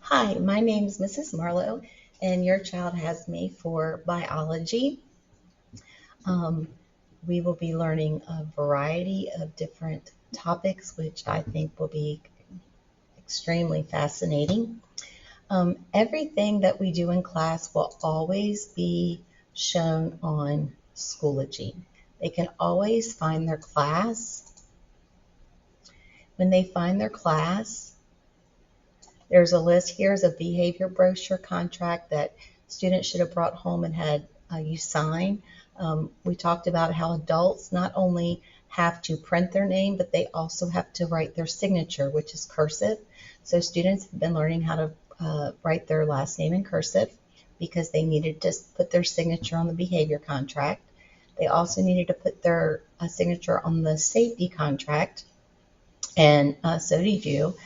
Hi, my name is Mrs. Marlowe, and your child has me for biology. Um, we will be learning a variety of different topics, which I think will be extremely fascinating. Everything that we do in class will always be shown on Schoology. They can always find their class. When they find their class, there's a list. Here's a behavior brochure contract that students should have brought home and had you sign. We talked about how adults not only have to print their name, but they also have to write their signature, which is cursive. So students have been learning how to write their last name in cursive because they needed to put their signature on the behavior contract. They also needed to put their signature on the safety contract, and so did you.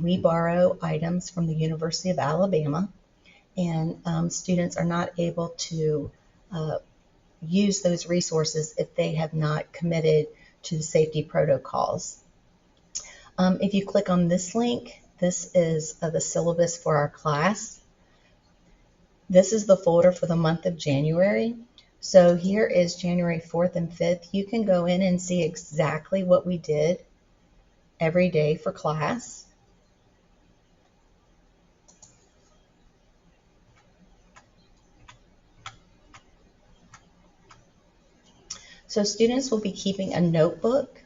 We borrow items from the University of Alabama, and students are not able to uh, use those resources if they have not committed to the safety protocols. If you click on this link, this is the syllabus for our class. This is the folder for the month of January. So here is January 4th and 5th. You can go in and see exactly what we did every day for class. So students will be keeping a notebook.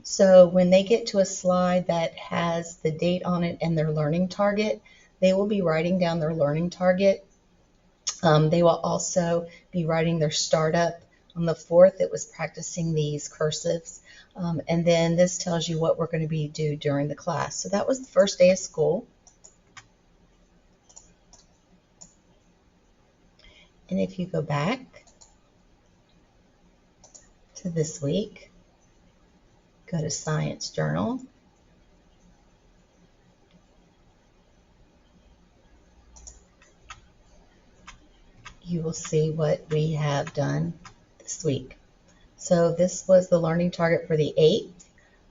So when they get to a slide that has the date on it and their learning target, they will be writing down their learning target. They will also be writing their startup. On the 4th, it was practicing these cursives. And then this tells you what we're going to be do during the class. So that was the first day of school. And if you go back to this week, go to Science Journal. You will see what we have done this week. So this was the learning target for the 8th.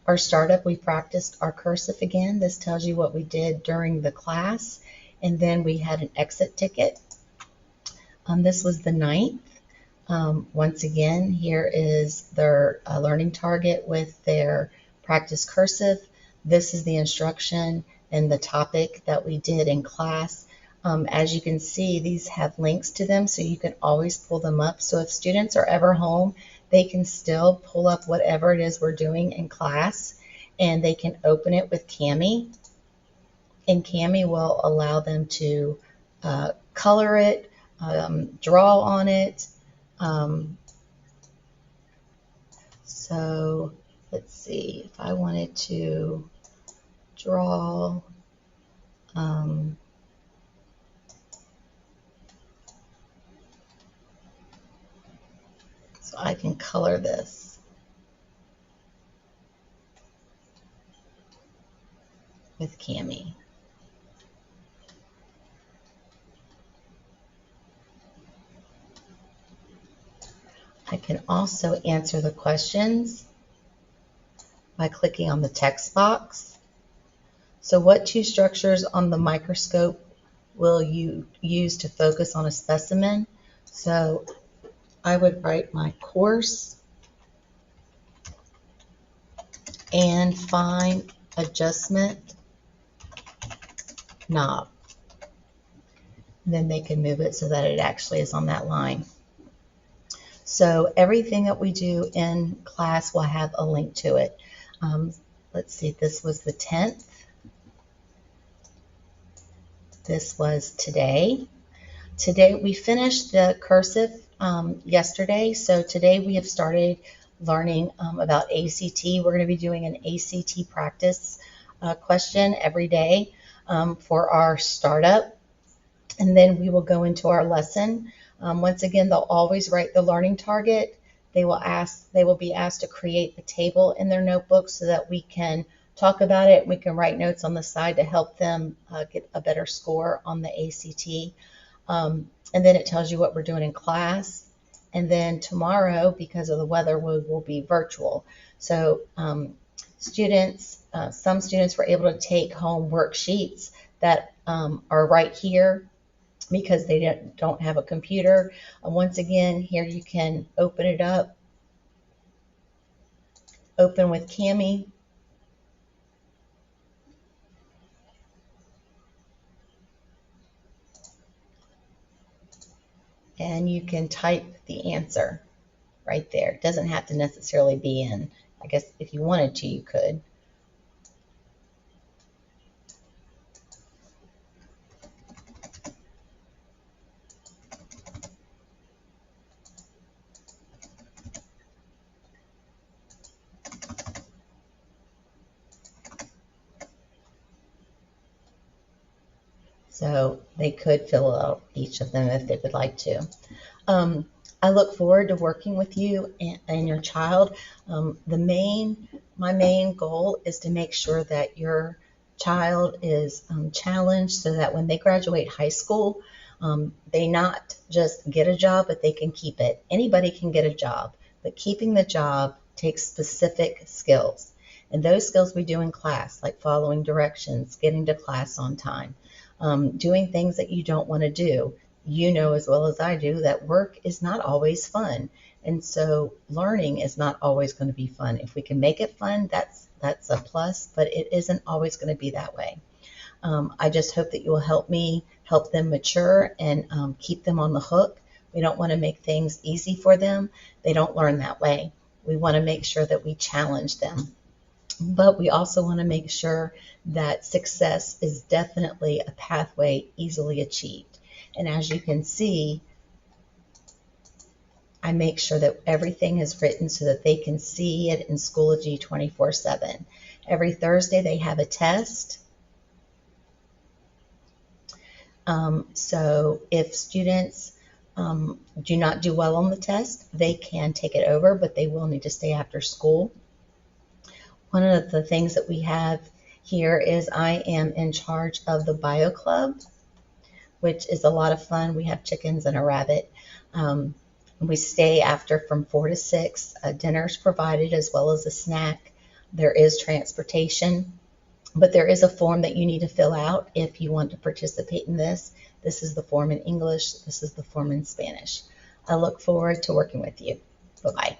Our startup, we practiced our cursive again. This tells you what we did during the class. And then we had an exit ticket. This was the 9th. Once again, here is their learning target with their practice cursive. This is the instruction and the topic that we did in class. As you can see, these have links to them, so you can always pull them up. So if students are ever home, they can still pull up whatever it is we're doing in class, and they can open it with Kami. And Kami will allow them to color it, draw on it. So let's see, if I wanted to draw, so I can color this. With Kami. I can also answer the questions by clicking on the text box. So what two structures on the microscope will you use to focus on a specimen? So I would write my coarse and fine adjustment knob. And then they can move it so that it actually is on that line. So everything that we do in class will have a link to it. Let's see, this was the 10th. This was today. Today we finished the cursive yesterday, so today we have started learning about ACT. We're going to be doing an ACT practice question every day for our startup, and then we will go into our lesson. Once again, they'll always write the learning target. They will be asked to create a table in their notebook so that we can talk about it. We can write notes on the side to help them get a better score on the ACT. And then it tells you what we're doing in class. And then tomorrow, because of the weather, we will be virtual. So some students were able to take home worksheets that are right here because they don't have a computer. Once again, here you can open it up, open with Kami. And you can type the answer right there. It doesn't have to necessarily be in. I guess if you wanted to, you could. So they could fill out each of them if they would like to. I look forward to working with you and your child. My main goal is to make sure that your child is challenged so that when they graduate high school, they not just get a job, but they can keep it. Anybody can get a job, but keeping the job takes specific skills. And those skills we do in class, like following directions, getting to class on time, doing things that you don't want to do. You know as well as I do that work is not always fun. And so learning is not always going to be fun. If we can make it fun, that's a plus, but it isn't always going to be that way. I just hope that you will help me help them mature and keep them on the hook. We don't want to make things easy for them. They don't learn that way. We want to make sure that we challenge them. But we also want to make sure that success is definitely a pathway easily achieved. And as you can see, I make sure that everything is written so that they can see it in Schoology 24/7. Every Thursday they have a test. So if students do not do well on the test, they can take it over, but they will need to stay after school. One of the things that we have here is I am in charge of the Bio Club, which is a lot of fun. We have chickens and a rabbit. We stay after from 4 to 6. Dinner's provided as well as a snack. There is transportation, but there is a form that you need to fill out if you want to participate in this. This is the form in English. This is the form in Spanish. I look forward to working with you. Bye-bye.